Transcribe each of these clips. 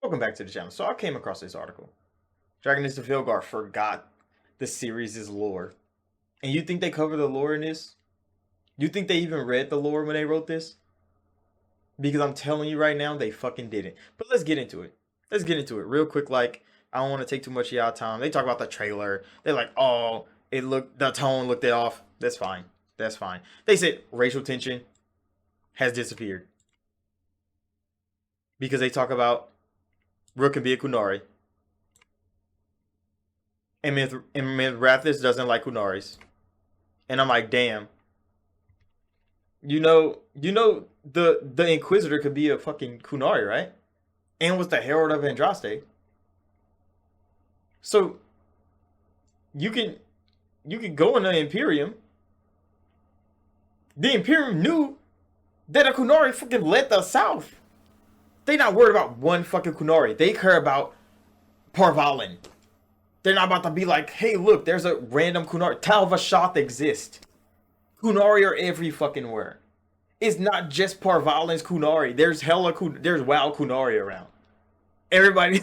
Welcome back to the channel. So I came across this article. Dragon is the Veilguard forgot the series' lore. And you think they cover the lore in this? You think they even read the lore when they wrote this? Because I'm telling you right now, they fucking didn't. But let's get into it. Let's get into it real quick. Like, I don't want to take too much of y'all time. They talk about the trailer. They're like, oh, the tone looked it off. That's fine. That's fine. They said racial tension has disappeared. Because they talk about Rook can be a Kunari. And Rathis doesn't like Kunaris. And I'm like, damn. You know the Inquisitor could be a fucking Kunari, right? And was the Herald of Andraste. So you can go in the Imperium. The Imperium knew that a Kunari fucking led the South. They not worried about one fucking Kunari. They care about Parvalin. They're not about to be like, hey, look, there's a random Kunari. Tal Vashoth exists. Kunari are every fucking where. It's not just Parvalin's Kunari. There's there's wild Kunari around. Everybody.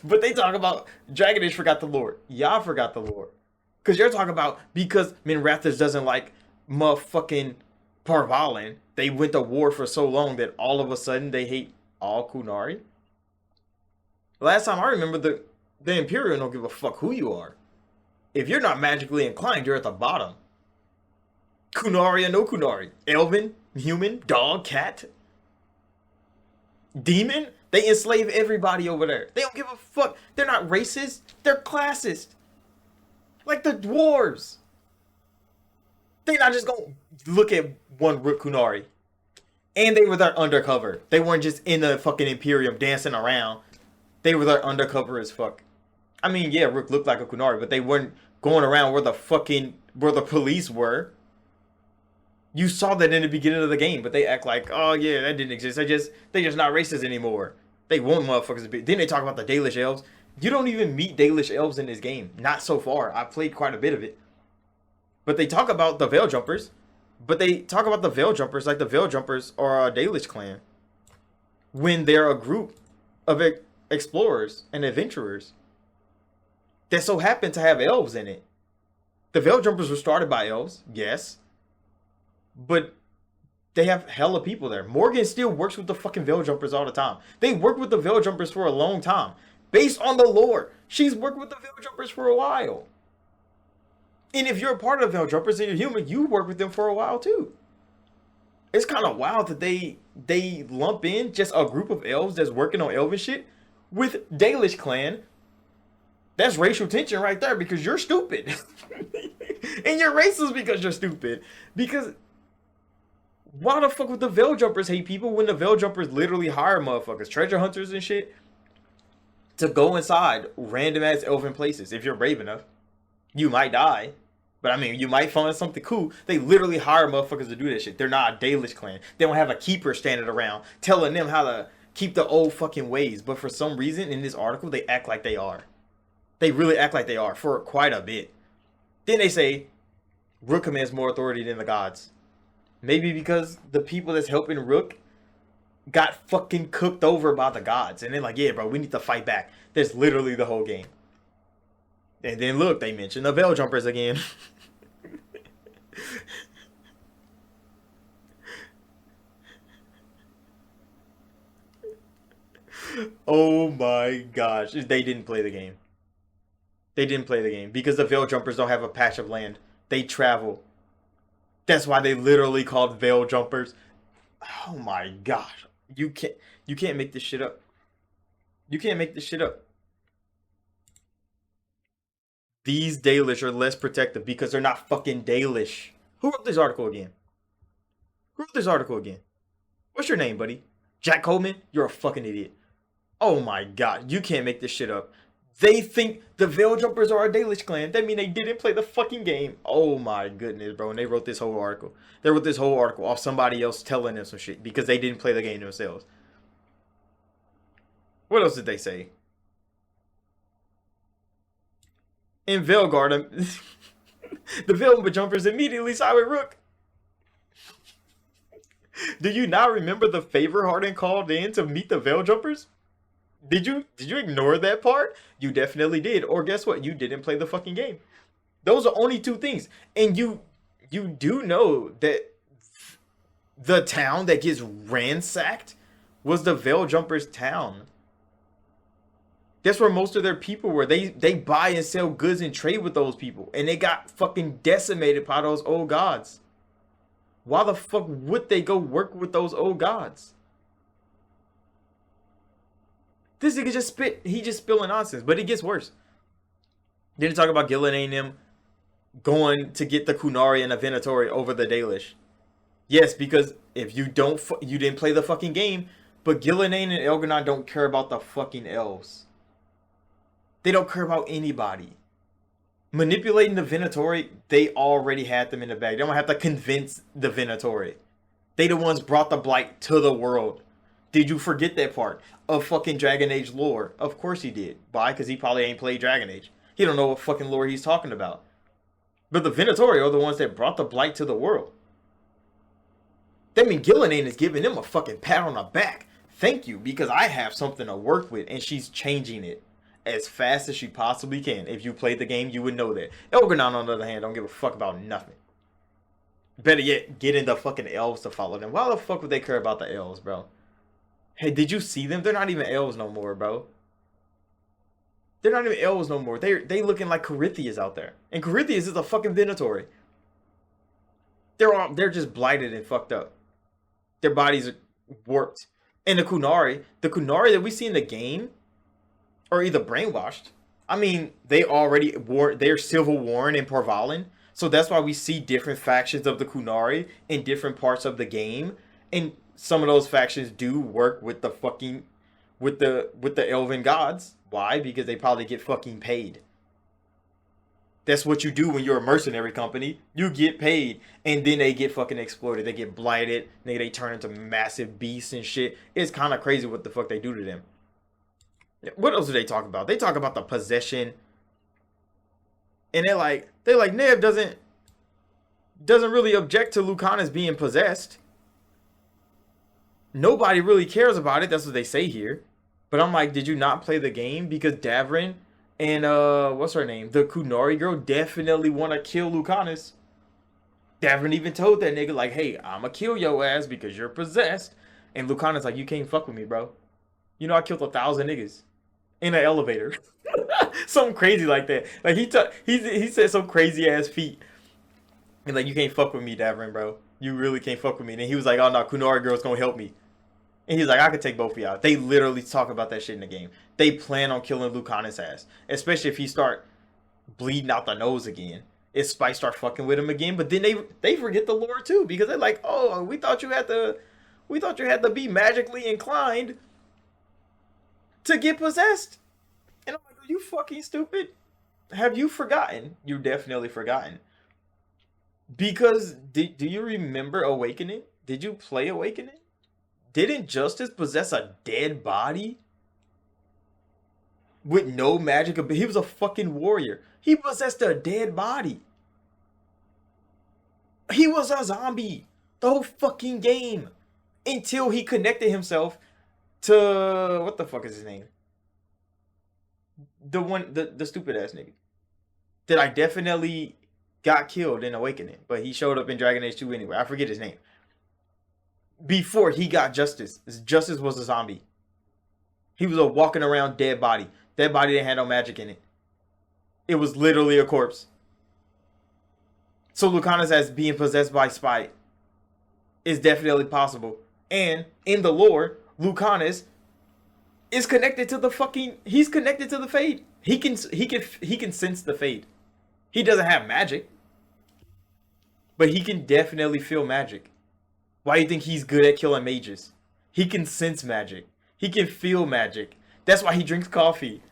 But they talk about Dragonish forgot the lore. Y'all forgot the lore. Because you're talking about because Minrathis doesn't like motherfucking Parvalin. They went to war for so long that all of a sudden they hate all Kunari. Last time I remember, the Imperial don't give a fuck who you are. If you're not magically inclined, you're at the bottom. Kunari or no Kunari. Elven, human, dog, cat, demon. They enslave everybody over there. They don't give a fuck. They're not racist. They're classist. Like the dwarves. They're not just gonna look at one Rook Kunari. And they were there undercover. They weren't just in the fucking Imperium dancing around. They were there undercover as fuck. I mean, yeah, Rook looked like a Kunari, but they weren't going around where the police were. You saw that in the beginning of the game, but they act like, oh yeah, that didn't exist. They just not racist anymore. They want motherfuckers to be. Then they talk about the Dalish elves. You don't even meet Dalish elves in this game. Not so far. I played quite a bit of it. But they talk about the Veil Jumpers. But they talk about the Veil Jumpers like the Veil Jumpers are a Dalish clan. When they're a group of explorers and adventurers that so happen to have elves in it. The Veil Jumpers were started by elves, yes. But they have hella people there. Morgan still works with the fucking Veil Jumpers all the time. They worked with the Veil Jumpers for a long time. Based on the lore, she's worked with the Veil Jumpers for a while. And if you're a part of the Veil Jumpers and you're human, you work with them for a while too. It's kind of wild that they lump in just a group of elves that's working on elven shit with Dalish clan. That's racial tension right there because you're stupid. And you're racist because you're stupid. Because why the fuck would the Veil Jumpers hate people when the Veil Jumpers literally hire motherfuckers, treasure hunters and shit, to go inside random ass elven places? If you're brave enough, you might die. But I mean, you might find something cool. They literally hire motherfuckers to do that shit. They're not a Dalish clan. They don't have a keeper standing around telling them how to keep the old fucking ways. But for some reason in this article, they act like they are. They really act like they are for quite a bit. Then they say Rook commands more authority than the gods. Maybe because the people that's helping Rook got fucking cooked over by the gods. And they're like, yeah, bro, we need to fight back. That's literally the whole game. And then look, they mention the Veil Jumpers again. Oh my gosh. They didn't play the game. They didn't play the game because the Veil Jumpers don't have a patch of land. They travel. That's why they literally called Veil Jumpers. Oh my gosh. You can't make this shit up. You can't make this shit up. These Dalish are less protective because they're not fucking Dalish. Who wrote this article again? Who wrote this article again? What's your name, buddy? Jack Coleman? You're a fucking idiot. Oh my god. You can't make this shit up. They think the Veil Jumpers are a Dalish clan. That means they didn't play the fucking game. Oh my goodness, bro. And they wrote this whole article. They wrote this whole article off somebody else telling them some shit because they didn't play the game themselves. What else did they say? In Veilguard, the Veil Jumpers immediately side with Rook. Do you not remember the favor Harden called in to meet the Veil Jumpers? Did you ignore that part? You definitely did. Or guess what? You didn't play the fucking game. Those are only two things. And you do know that the town that gets ransacked was the Veil Jumpers town. That's where most of their people were. They buy and sell goods and trade with those people. And they got fucking decimated by those old gods. Why the fuck would they go work with those old gods? This nigga just he just spilling nonsense, but it gets worse. Didn't talk about Gillian and them going to get the Kunari and the Venatori over the Dalish. Yes, because if you you didn't play the fucking game, but Gillian and Elganon don't care about the fucking elves. They don't care about anybody. Manipulating the Venatori, they already had them in the bag. They don't have to convince the Venatori. They the ones brought the blight to the world. Did you forget that part of fucking Dragon Age lore? Of course he did. Why? Because he probably ain't played Dragon Age. He don't know what fucking lore he's talking about. But the Venatori are the ones that brought the blight to the world. That means Gillian is giving them a fucking pat on the back. Thank you, because I have something to work with, and she's changing it as fast as she possibly can. If you played the game, you would know that. Elganon, on the other hand, don't give a fuck about nothing. Better yet, getting the fucking elves to follow them. Why the fuck would they care about the elves, bro? Hey, did you see them? They're not even elves no more, bro. They're not even elves no more. They looking like Corythias out there. And Corythias is a fucking Venatori. They're just blighted and fucked up. Their bodies are warped. And the Kunari that we see in the game are either brainwashed. I mean, they're civil worn in Porvalin. So that's why we see different factions of the Kunari in different parts of the game. And some of those factions do work with the fucking with the elven gods. Why? Because they probably get fucking paid. That's what you do when you're a mercenary company. You get paid, and then they get fucking exploited. They get blighted. They turn into massive beasts and shit. It's kind of crazy what the fuck they do to them. What else do they talk about? They talk about the possession, and they're like Nev doesn't really object to Lucanus being possessed. Nobody really cares about it. That's what they say here. But I'm like, did you not play the game? Because Davrin and what's her name? The Kunari girl definitely want to kill Lucanus. Davrin even told that nigga like, hey, I'ma kill your ass because you're possessed. And Lucanus like, you can't fuck with me, bro. You know I killed 1,000 niggas in an elevator. Something crazy like that. Like he said some crazy ass feat. And like, you can't fuck with me, Davrin, bro. You really can't fuck with me. And he was like, oh no, Kunari girl's gonna help me. And he's like, I could take both of y'all. They literally talk about that shit in the game. They plan on killing Lucanus' ass. Especially if he start bleeding out the nose again. If Spike start fucking with him again. But then they forget the lore too. Because they're like, oh, we thought you had to be magically inclined to get possessed. And I'm like, are you fucking stupid? Have you forgotten? You definitely forgotten. Because do you remember Awakening? Did you play Awakening? Didn't Justice possess a dead body? With no magic ability? He was a fucking warrior. He possessed a dead body. He was a zombie. The whole fucking game. Until he connected himself to... What the fuck is his name? The stupid ass nigga. That I definitely got killed in Awakening. But he showed up in Dragon Age 2 anyway. I forget his name. Before he got Justice. Justice was a zombie. He was a walking around dead body. That body didn't have no magic in it. It was literally a corpse. So Lucanus as being possessed by Spite is definitely possible. And in the lore, Lucanus is connected to the fucking... He's connected to the Fade. He can sense the Fade. He doesn't have magic. But he can definitely feel magic. Why do you think he's good at killing mages? He can sense magic. He can feel magic. That's why he drinks coffee.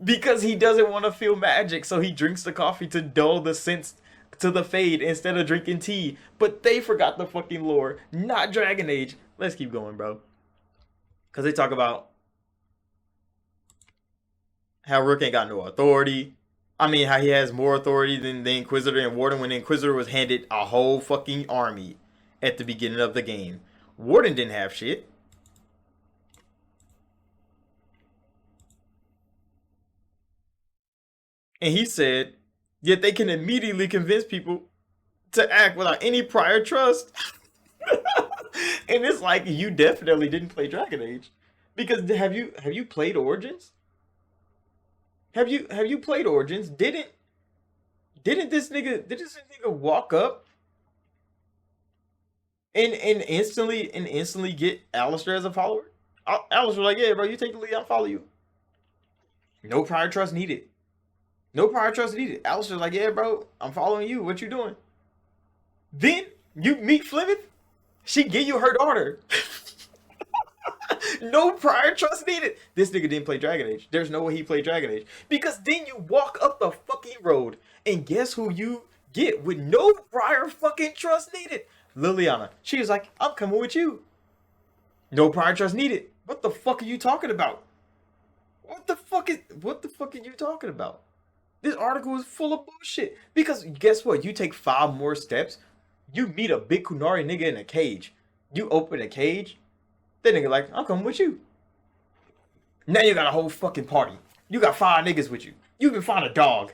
Because he doesn't want to feel magic. So he drinks the coffee to dull the sense to the Fade instead of drinking tea. But they forgot the fucking lore. Not Dragon Age. Let's keep going, bro. Because they talk about how Rook ain't got no authority. I mean, how he has more authority than the Inquisitor and Warden when the Inquisitor was handed a whole fucking army at the beginning of the game. Warden didn't have shit. And he said, yet they can immediately convince people to act without any prior trust. And it's like you definitely didn't play Dragon Age. Because have you played Origins? Have you played Origins? Did this nigga walk up and instantly get Alistair as a follower? Alistair like, yeah, bro, you take the lead, I'll follow you. No prior trust needed. No prior trust needed. Alistair's like, yeah, bro, I'm following you. What you doing? Then you meet Flemeth. She give you her daughter. No prior trust needed. This nigga didn't play Dragon Age. There's no way he played Dragon Age. Because then you walk up the fucking road and guess who you get with no prior fucking trust needed? Liliana. She was like, I'm coming with you. No prior trust needed. What the fuck are you talking about? What the fuck are you talking about? This article is full of bullshit. Because guess what? You take 5 more steps, you meet a big Kunari nigga in a cage. You open a cage, that nigga like, I'm coming with you. Now you got a whole fucking party. You got 5 niggas with you. You can find a dog.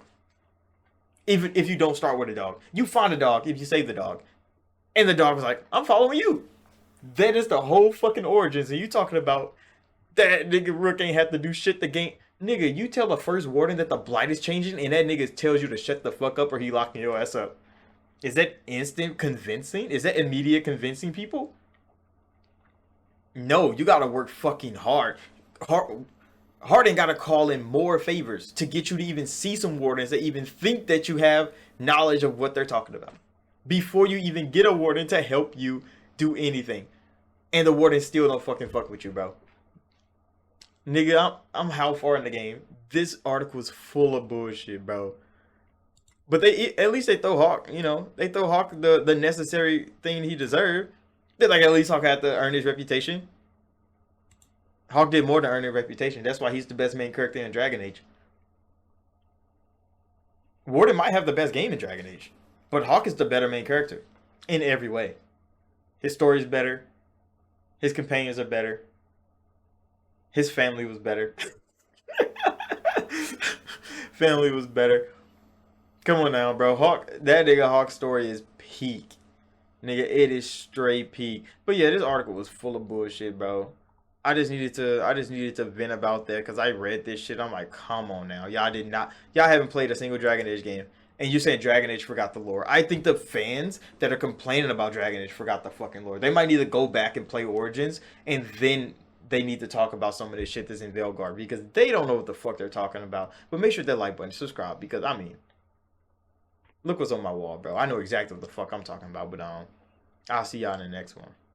Even if you don't start with a dog. You find a dog if you save the dog. And the dog was like, I'm following you. That is the whole fucking origins. And you talking about that nigga Rook ain't have to do shit the game. Nigga, you tell the first warden that the blight is changing and that nigga tells you to shut the fuck up or he locking your ass up. Is that instant convincing? Is that immediate convincing people? No, you gotta work fucking hard. Hard gotta call in more favors to get you to even see some wardens that even think that you have knowledge of what they're talking about. Before you even get a warden to help you do anything. And the warden still don't fucking fuck with you, bro. Nigga, I'm how far in the game? This article is full of bullshit, bro. But they at least they throw Hawk, they throw Hawk the necessary thing he deserved. They like at least Hawk had to earn his reputation. Hawk did more than earn his reputation. That's why he's the best main character in Dragon Age. Warden might have the best game in Dragon Age, but Hawk is the better main character in every way. His story is better. His companions are better. His family was better. Family was better. Come on now, bro. That nigga Hawk story is peak. Nigga, it is straight peak. But yeah, this article was full of bullshit, bro. I just needed to vent about that because I read this shit. I'm like, come on now. Y'all haven't played a single Dragon Age game. And you saying Dragon Age forgot the lore. I think the fans that are complaining about Dragon Age forgot the fucking lore. They might need to go back and play Origins and then they need to talk about some of this shit that's in Veilguard because they don't know what the fuck they're talking about. But make sure that like button, subscribe because look what's on my wall, bro. I know exactly what the fuck I'm talking about, but I'll see y'all in the next one.